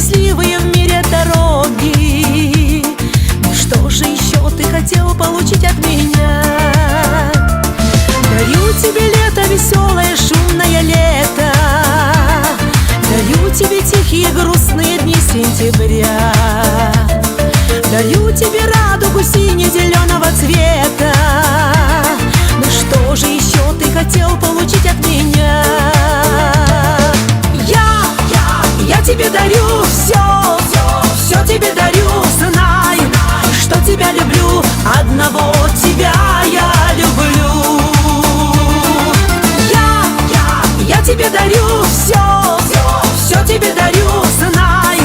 счастливые в мире дороги. Ну что же еще ты хотел получить от меня? Дарю тебе лето, веселое, шумное лето. Дарю тебе тихие, грустные дни сентября. Дарю тебе радугу сине-зеленого цвета. Ну что же еще ты хотел получить от меня? Я тебе дарю все тебе дарю. Знай, что тебя люблю, одного тебя я люблю. Я тебе дарю все тебе дарю. Знай,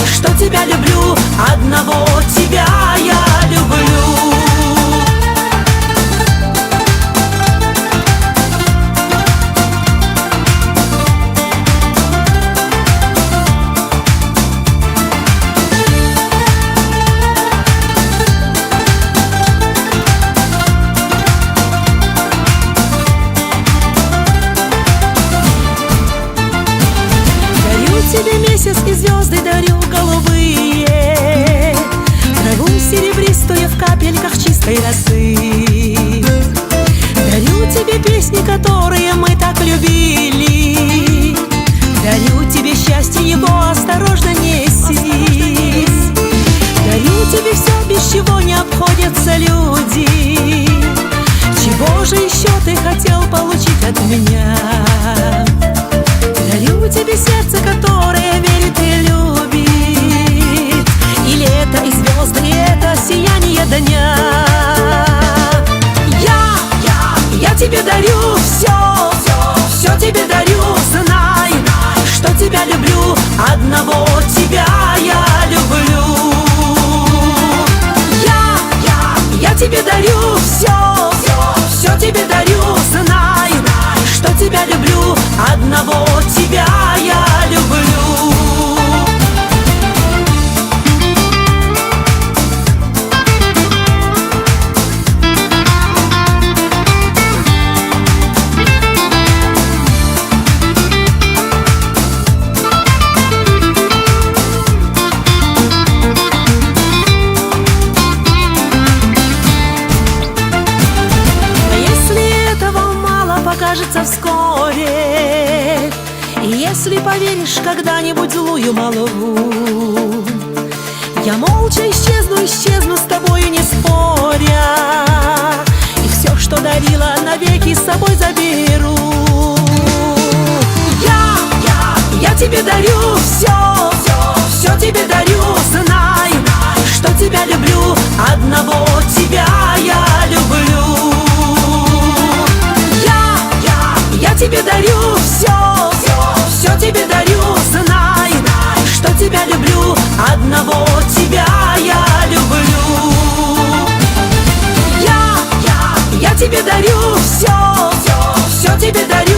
что тебя люблю, одного тебя я люблю. Тебе месяц и звезды дарю голубые, траву серебристую в капельках чистой росы. Дарю тебе песни, которые мы так любили. Дарю тебе счастье, его осторожно неси. Дарю тебе все, без чего не обходятся люди. Чего же еще ты хотел получить от меня? Дарю тебе сердце, которое верит и любит, и лето, и звезды, и это сияние дня. Я тебе дарю все тебе дарю. Знай, что тебя люблю, одного тебя я люблю. Я тебе дарю все тебе дарю. Знай, что тебя люблю, одного тебя я люблю. Покажется вскоре, и если поверишь когда-нибудь злую молву, я молча исчезну с тобою не споря, и все, что дарила, навеки с собой заберу. Я тебе дарю все тебе дарю. Знай, что тебя люблю, одного тебя я люблю. Я тебе дарю все тебе дарю. Знай, что тебя люблю, одного тебя я люблю. Я тебе дарю все тебе дарю.